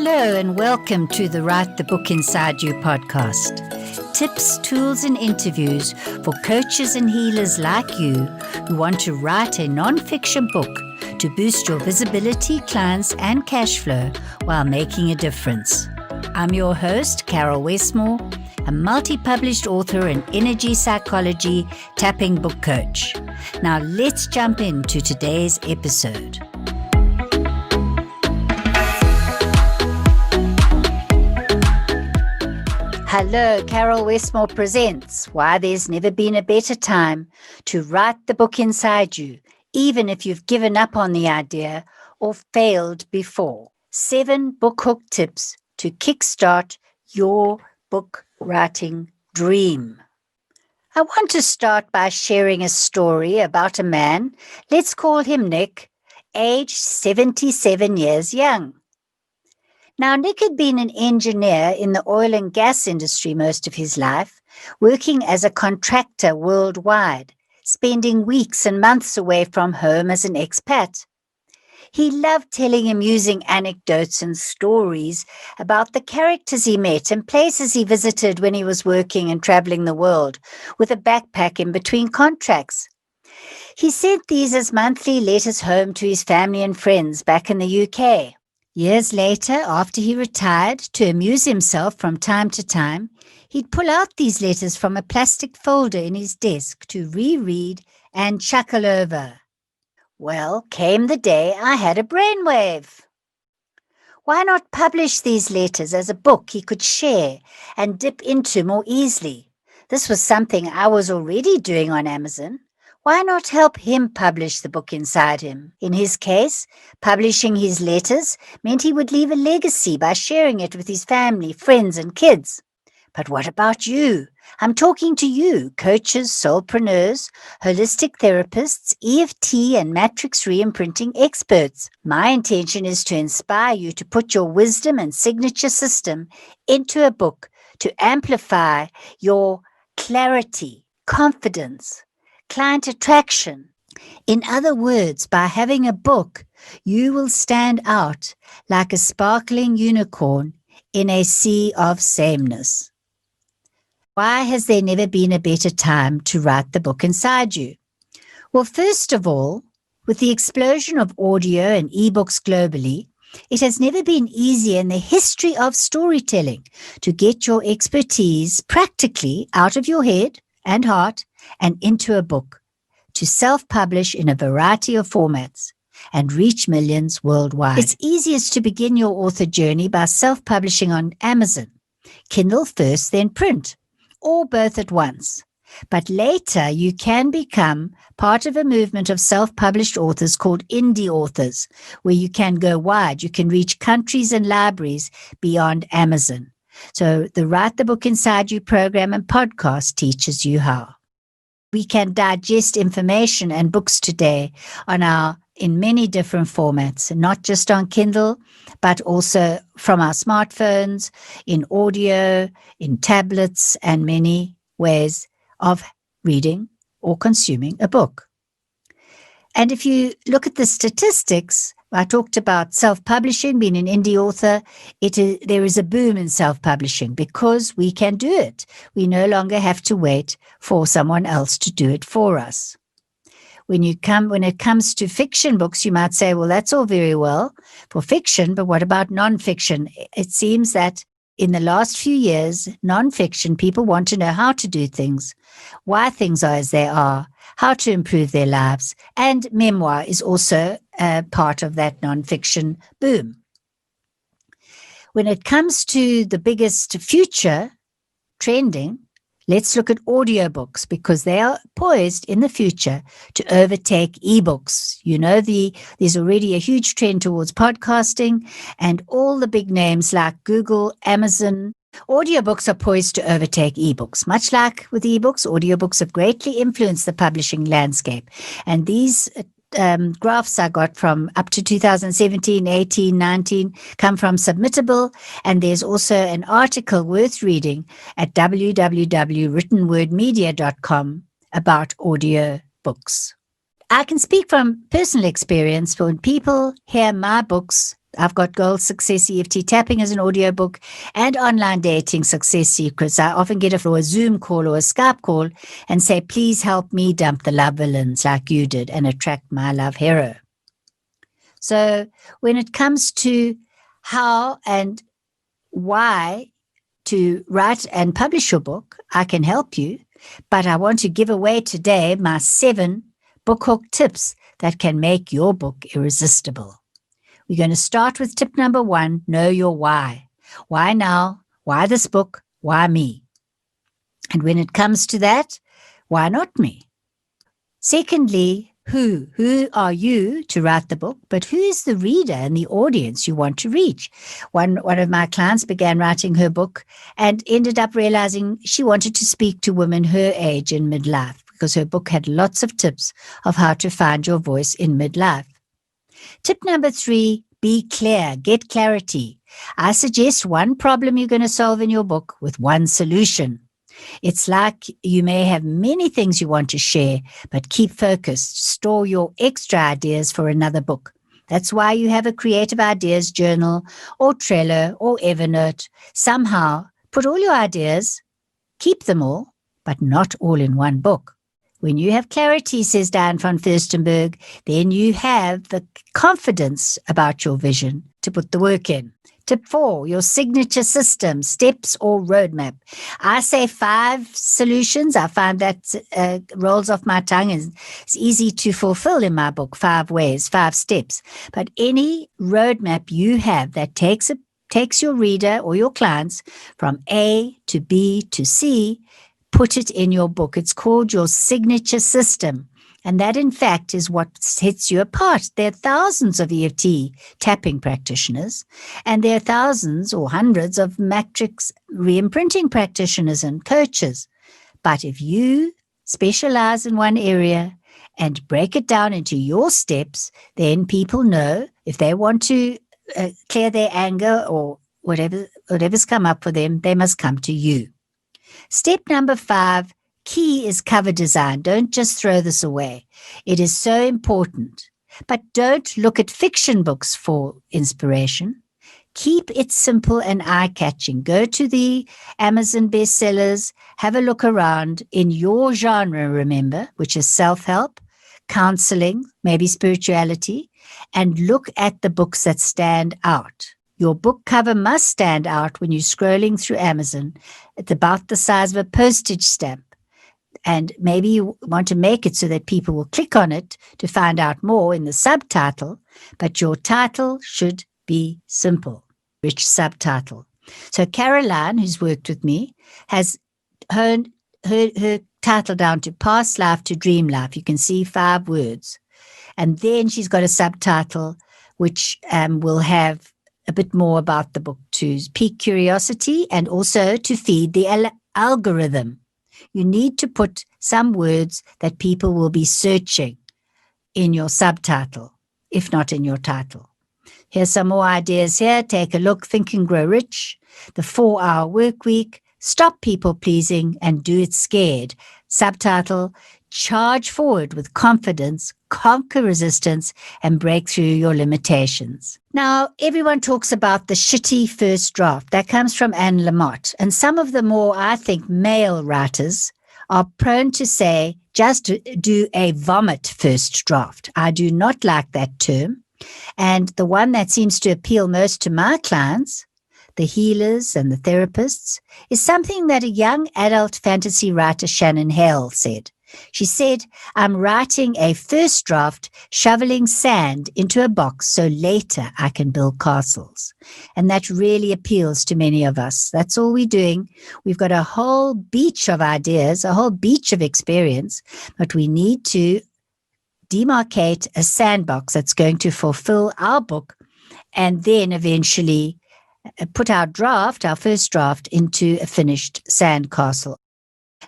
Hello and welcome to the Write the Book Inside You podcast. Tips, tools and interviews for coaches and healers like you who want to write a non-fiction book to boost your visibility, clients and cash flow while making a difference. I'm your host, Caryl Westmore, a multi-published author and energy psychology tapping book coach. Now let's jump into today's episode. Hello, Caryl Westmore presents Why There's Never Been a Better Time to Write the Book Inside You, even if you've given up on the idea or failed before. 7 book hook tips to kickstart your book writing dream. I want to start by sharing a story about a man, let's call him Nick, aged 77 years young. Now, Nick had been an engineer in the oil and gas industry most of his life, working as a contractor worldwide, spending weeks and months away from home as an expat. He loved telling amusing anecdotes and stories about the characters he met and places he visited when he was working and traveling the world with a backpack in between contracts. He sent these as monthly letters home to his family and friends back in the UK. Years later, after he retired, to amuse himself from time to time, he'd pull out these letters from a plastic folder in his desk to reread and chuckle over. Well, came the day I had a brainwave. Why not publish these letters as a book he could share and dip into more easily? This was something I was already doing on Amazon. Why not help him publish the book inside him? In his case, publishing his letters meant he would leave a legacy by sharing it with his family, friends, and kids. But what about you? I'm talking to you, coaches, soulpreneurs, holistic therapists, EFT and matrix re-imprinting experts. My intention is to inspire you to put your wisdom and signature system into a book to amplify your clarity, confidence, client attraction. In other words, by having a book, you will stand out like a sparkling unicorn in a sea of sameness. Why has there never been a better time to write the book inside you? Well, first of all, with the explosion of audio and ebooks globally, it has never been easier in the history of storytelling to get your expertise practically out of your head and heart and into a book, to self-publish in a variety of formats and reach millions worldwide. It's easiest to begin your author journey by self-publishing on Amazon, Kindle first, then print, or both at once. But later, you can become part of a movement of self-published authors called indie authors, where you can go wide. You can reach countries and libraries beyond Amazon. So the Write the Book Inside You program and podcast teaches you how. We can digest information and books today in many different formats, not just on Kindle, but also from our smartphones, in audio, in tablets, and many ways of reading or consuming a book. And if you look at the statistics, I talked about self-publishing, being an indie author. There is a boom in self-publishing because we can do it. We no longer have to wait for someone else to do it for us. When it comes to fiction books, you might say, well, that's all very well for fiction, but what about nonfiction? It seems that in the last few years, nonfiction, people want to know how to do things, why things are as they are, how to improve their lives, and memoir is also a part of that nonfiction boom. When it comes to the biggest future trending, let's look at audiobooks because they are poised in the future to overtake ebooks. You know, there's already a huge trend towards podcasting, and all the big names like Google, Amazon, audiobooks are poised to overtake ebooks. Much like with ebooks, audiobooks have greatly influenced the publishing landscape. And these graphs I got from up to 2017, 18, 19 come from Submittable, and there's also an article worth reading at www.writtenwordmedia.com about audio books. I can speak from personal experience. When people hear my books I've got Gold Success EFT Tapping as an audiobook and Online Dating Success Secrets. I often get a Zoom call or a Skype call and say, please help me dump the love villains like you did and attract my love hero. So when it comes to how and why to write and publish your book, I can help you. But I want to give away today my 7 book hook tips that can make your book irresistible. We're going to start with tip number 1, know your why. Why now? Why this book? Why me? And when it comes to that, why not me? Secondly, who? Who are you to write the book? But who is the reader and the audience you want to reach? One of my clients began writing her book and ended up realizing she wanted to speak to women her age in midlife because her book had lots of tips of how to find your voice in midlife. Tip number 3, be clear, get clarity. I suggest one problem you're going to solve in your book with one solution. It's like you may have many things you want to share, but keep focused. Store your extra ideas for another book. That's why you have a creative ideas journal or Trello or Evernote. Somehow put all your ideas, keep them all, but not all in one book. When you have clarity, says Diane von Furstenberg, then you have the confidence about your vision to put the work in. Tip 4, your signature system, steps or roadmap. I say 5 solutions. I find that rolls off my tongue and it's easy to fulfill in my book, 5 ways, 5 steps. But any roadmap you have that takes your reader or your clients from A to B to C, put it in your book. It's called your signature system. And that, in fact, is what sets you apart. There are thousands of EFT tapping practitioners, and there are thousands or hundreds of matrix reimprinting practitioners and coaches. But if you specialize in one area and break it down into your steps, then people know if they want to clear their anger or whatever's come up for them, they must come to you. Step number 5, key is cover design. Don't just throw this away. It is so important. But don't look at fiction books for inspiration. Keep it simple and eye-catching. Go to the Amazon bestsellers, have a look around in your genre, remember, which is self-help, counseling, maybe spirituality, and look at the books that stand out. Your book cover must stand out when you're scrolling through Amazon. It's about the size of a postage stamp. And maybe you want to make it so that people will click on it to find out more in the subtitle, but your title should be simple, rich subtitle. So Caroline, who's worked with me, has her title down to past life to dream life. You can see 5 words. And then she's got a subtitle which will have a bit more about the book to pique curiosity and also to feed the algorithm. You need to put some words that people will be searching in your subtitle, if not in your title. Here's some more ideas here. Take a look. Think and Grow Rich, the 4-hour work week, stop people pleasing and do it scared. Subtitle, charge forward with confidence, conquer resistance, and break through your limitations. Now, everyone talks about the shitty first draft. That comes from Anne Lamott. And some of the more, I think, male writers are prone to say, just do a vomit first draft. I do not like that term. And the one that seems to appeal most to my clients, the healers and the therapists, is something that a young adult fantasy writer, Shannon Hale, said. She said, I'm writing a first draft, shoveling sand into a box so later I can build castles. And that really appeals to many of us. That's all we're doing. We've got a whole beach of ideas, a whole beach of experience, but we need to demarcate a sandbox that's going to fulfill our book and then eventually put our first draft, into a finished sandcastle.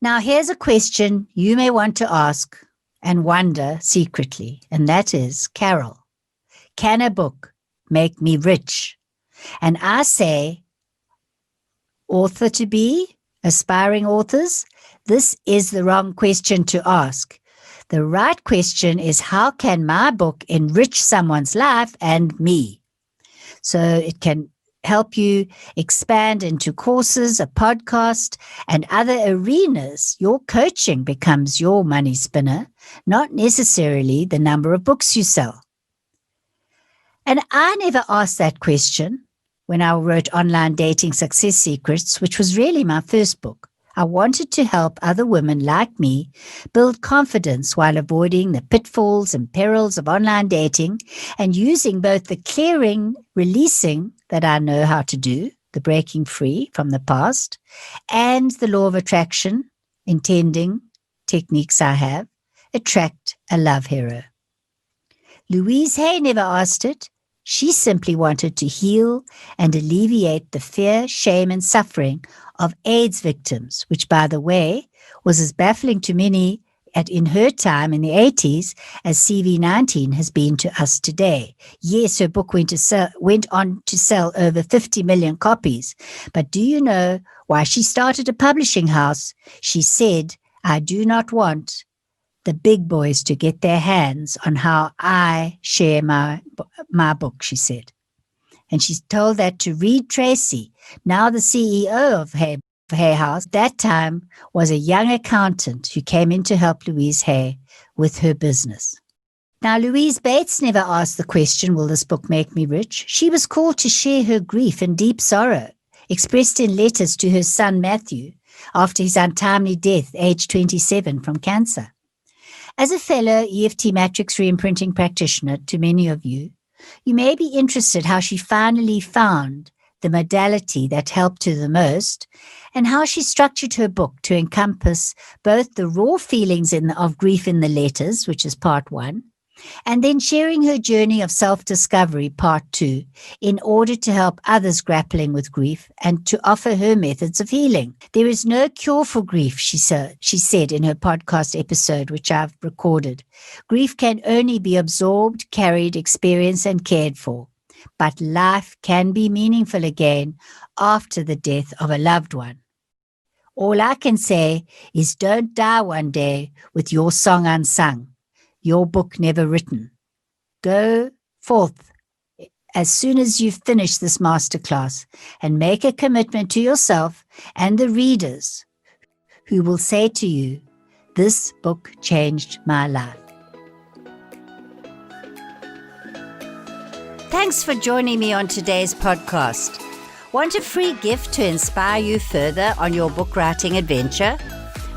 Now, here's a question you may want to ask and wonder secretly, and that is, Caryl, can a book make me rich? And I say, author-to-be, aspiring authors, this is the wrong question to ask. The right question is, how can my book enrich someone's life and me? So it can help you expand into courses, a podcast, and other arenas. Your coaching becomes your money spinner, not necessarily the number of books you sell. And I never asked that question when I wrote Online Dating Success Secrets, which was really my first book. I wanted to help other women like me build confidence while avoiding the pitfalls and perils of online dating and using both the clearing, releasing that I know how to do, the breaking free from the past, and the law of attraction, intending techniques I have, attract a love hero. Louise Hay never asked it. She simply wanted to heal and alleviate the fear, shame, and suffering of AIDS victims, which, by the way, was as baffling to many in her time in the 80s as CV19 has been to us today. Yes, her book went on to sell over 50 million copies. But do you know why she started a publishing house? She said, "I do not want the big boys to get their hands on how I share my book," she said. And she's told that to Reed Tracy, now the CEO of Hay House. That time was a young accountant who came in to help Louise Hay with her business. Now, Louise Bates never asked the question, will this book make me rich? She was called to share her grief and deep sorrow, expressed in letters to her son Matthew after his untimely death, aged 27, from cancer. As a fellow EFT matrix reimprinting practitioner to many of you, you may be interested how she finally found the modality that helped her the most and how she structured her book to encompass both the raw feelings of grief in the letters, which is part 1, and then sharing her journey of self-discovery, part 2, in order to help others grappling with grief and to offer her methods of healing. There is no cure for grief, she said in her podcast episode, which I've recorded. Grief can only be absorbed, carried, experienced, and cared for. But life can be meaningful again after the death of a loved one. All I can say is don't die one day with your song unsung, your book never written. Go forth as soon as you finish this masterclass and make a commitment to yourself and the readers who will say to you, "This book changed my life." Thanks for joining me on today's podcast. Want a free gift to inspire you further on your book writing adventure?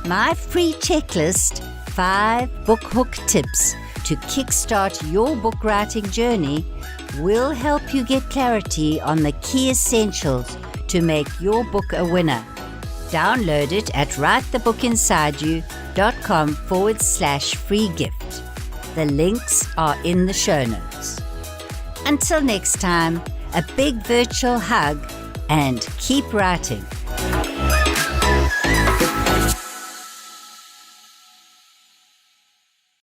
My free checklist, 5 book hook tips to kickstart your book writing journey, will help you get clarity on the key essentials to make your book a winner. Download it at writethebookinsideyou.com/free gift. The links are in the show notes. Until next time, a big virtual hug and keep writing.